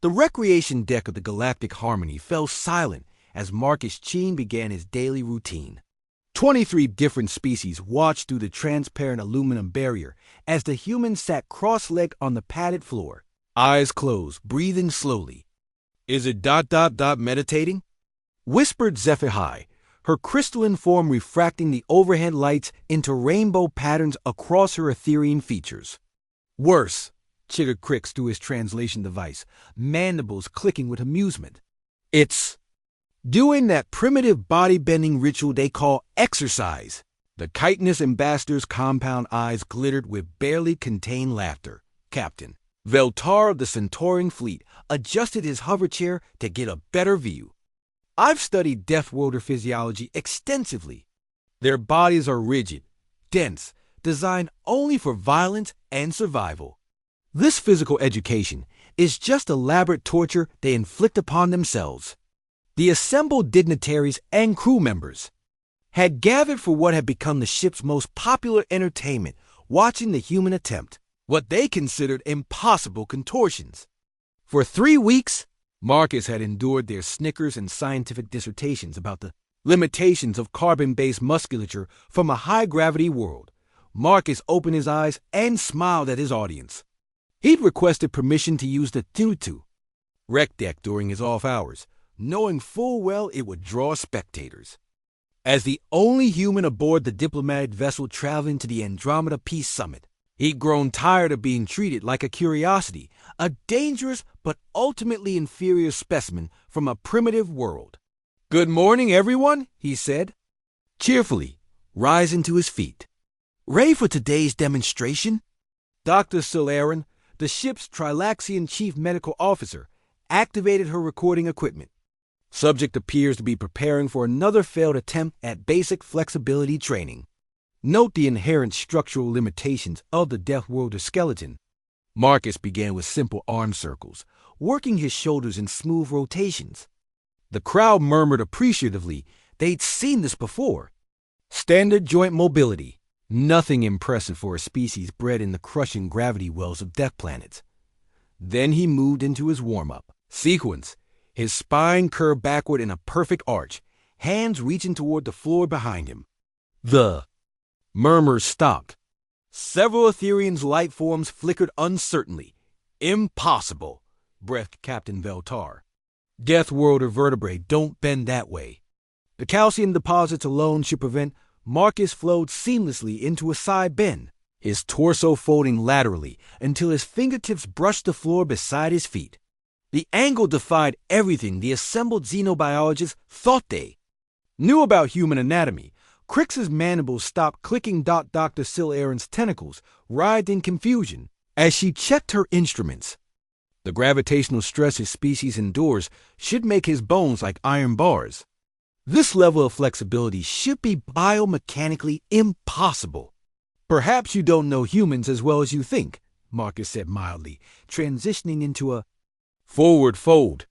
The recreation deck of the Galactic Harmony fell silent as Marcus Sheen began his daily routine. 23 different species watched through the transparent aluminum barrier as the humans sat cross-legged on the padded floor, eyes closed, breathing slowly. "Is it ... meditating?" whispered HFY, her crystalline form refracting the overhead lights into rainbow patterns across her ethereal features. "Worse," chittered Crix through his translation device, mandibles clicking with amusement. "It's doing that primitive body-bending ritual they call exercise." The chitinous ambassador's compound eyes glittered with barely contained laughter. Captain Veltar of the Centaurian fleet adjusted his hover chair to get a better view. "I've studied Deathworlder physiology extensively. Their bodies are rigid, dense, designed only for violence and survival. This physical education is just elaborate torture they inflict upon themselves." The assembled dignitaries and crew members had gathered for what had become the ship's most popular entertainment, watching the human attempt what they considered impossible contortions. For 3 weeks, Marcus had endured their snickers and scientific dissertations about the limitations of carbon-based musculature from a high-gravity world. Marcus opened his eyes and smiled at his audience. He'd requested permission to use the Tutu rec deck during his off hours, knowing full well it would draw spectators. As the only human aboard the diplomatic vessel traveling to the Andromeda Peace Summit, he'd grown tired of being treated like a curiosity, a dangerous but ultimately inferior specimen from a primitive world. "Good morning, everyone," he said, cheerfully, rising to his feet. "Ready for today's demonstration?" Dr. Silaren, the ship's Trilaxian chief medical officer, activated her recording equipment. "Subject appears to be preparing for another failed attempt at basic flexibility training. Note the inherent structural limitations of the Deathworlder skeleton." Marcus began with simple arm circles, working his shoulders in smooth rotations. The crowd murmured appreciatively. They'd seen this before. Standard joint mobility, nothing impressive for a species bred in the crushing gravity wells of death planets. Then he moved into his warm-up sequence, his spine curved backward in a perfect arch, hands reaching toward the floor behind him. The murmurs stopped. Several Ethereans' light forms flickered uncertainly. "Impossible," breathed Captain Veltar. "Deathworlder vertebrae don't bend that way." The calcium deposits alone should prevent. Marcus flowed seamlessly into a side bend, his torso folding laterally until his fingertips brushed the floor beside his feet. The angle defied everything the assembled xenobiologists thought they knew about human anatomy. Crix's mandibles stopped clicking. Dr. Silaren's tentacles writhed in confusion as she checked her instruments. The gravitational stress his species endures should make his bones like iron bars. This level of flexibility should be biomechanically impossible. "Perhaps you don't know humans as well as you think," Marcus said mildly, transitioning into a forward fold.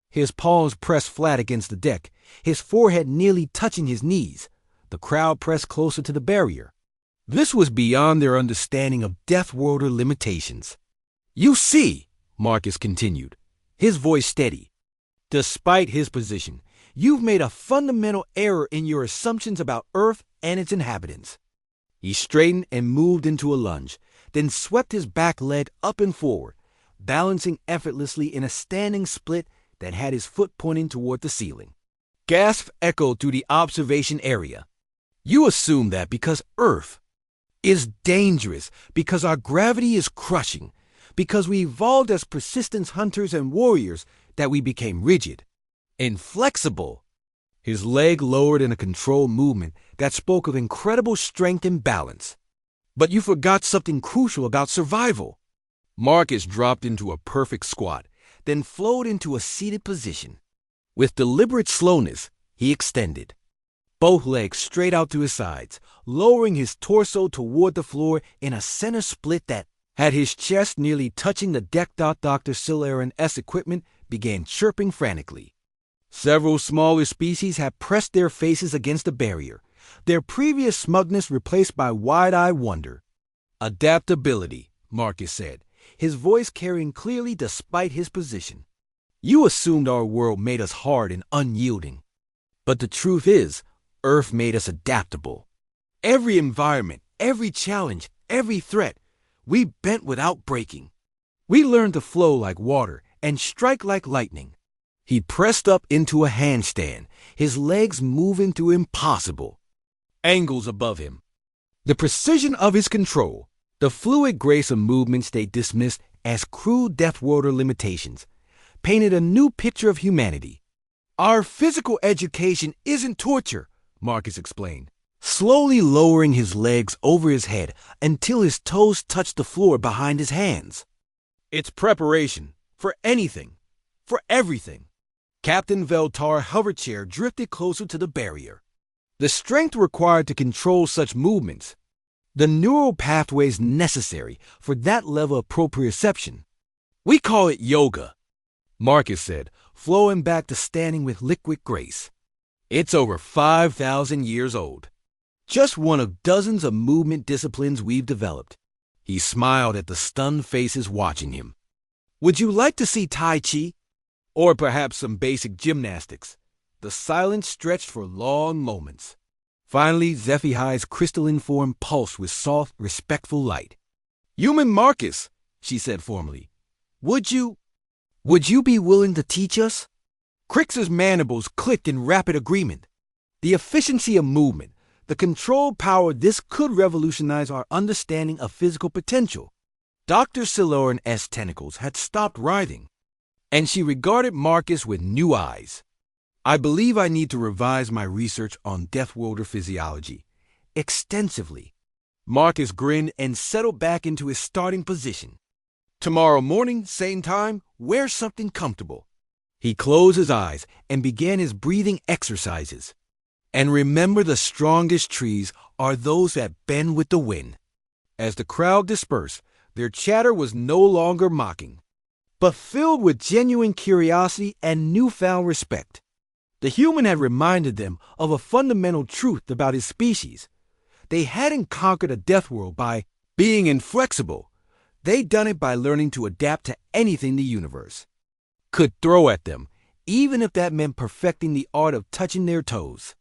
His palms pressed flat against the deck, his forehead nearly touching his knees. The crowd pressed closer to the barrier. This was beyond their understanding of Deathworlder limitations. "You see," Marcus continued, his voice steady, "despite his position, you've made a fundamental error in your assumptions about Earth and its inhabitants." He straightened and moved into a lunge, then swept his back leg up and forward, balancing effortlessly in a standing split that had his foot pointing toward the ceiling. Gasp echoed through the observation area. "You assume that because Earth is dangerous, because our gravity is crushing, because we evolved as persistence hunters and warriors, that we became rigid, inflexible." His leg lowered in a controlled movement that spoke of incredible strength and balance. "But you forgot something crucial about survival." Marcus dropped into a perfect squat, then flowed into a seated position. With deliberate slowness, he extended both legs straight out to his sides, lowering his torso toward the floor in a center split that had his chest nearly touching the deck. Dr. Silaren's equipment began chirping frantically. Several smaller species had pressed their faces against the barrier, their previous smugness replaced by wide-eyed wonder. "Adaptability," Marcus said, his voice carrying clearly despite his position. You assumed our world made us hard and unyielding. But the truth is, Earth made us adaptable. Every environment, every challenge, every threat, we bent without breaking. We learned to flow like water and strike like lightning. He pressed up into a handstand, his legs moving to impossible angles above him. The precision of his control, the fluid grace of movements they dismissed as crude Deathworlder limitations, painted a new picture of humanity. Our physical education isn't torture, Marcus explained, slowly lowering his legs over his head until his toes touched the floor behind his hands. It's preparation for anything, for everything. Captain Veltar's hoverchair drifted closer to the barrier. The strength required to control such movements, the neural pathways necessary for that level of proprioception. We call it yoga, Marcus said, flowing back to standing with liquid grace. It's over 5,000 years old. Just one of dozens of movement disciplines we've developed. He smiled at the stunned faces watching him. Would you like to see Tai Chi? Or perhaps some basic gymnastics? The silence stretched for long moments. Finally, HFY's crystalline form pulsed with soft, respectful light. Human Marcus, she said formally, would you be willing to teach us? Crix's mandibles clicked in rapid agreement. The efficiency of movement, the control power, this could revolutionize our understanding of physical potential. Dr. Siloran's tentacles had stopped writhing, and she regarded Marcus with new eyes. I believe I need to revise my research on Deathworlder physiology extensively. Marcus grinned and settled back into his starting position. Tomorrow morning, same time, wear something comfortable. He closed his eyes and began his breathing exercises. And remember, the strongest trees are those that bend with the wind. As the crowd dispersed, their chatter was no longer mocking, but filled with genuine curiosity and newfound respect. The human had reminded them of a fundamental truth about his species. They hadn't conquered a death world by being inflexible. They'd done it by learning to adapt to anything the universe could throw at them, even if that meant perfecting the art of touching their toes.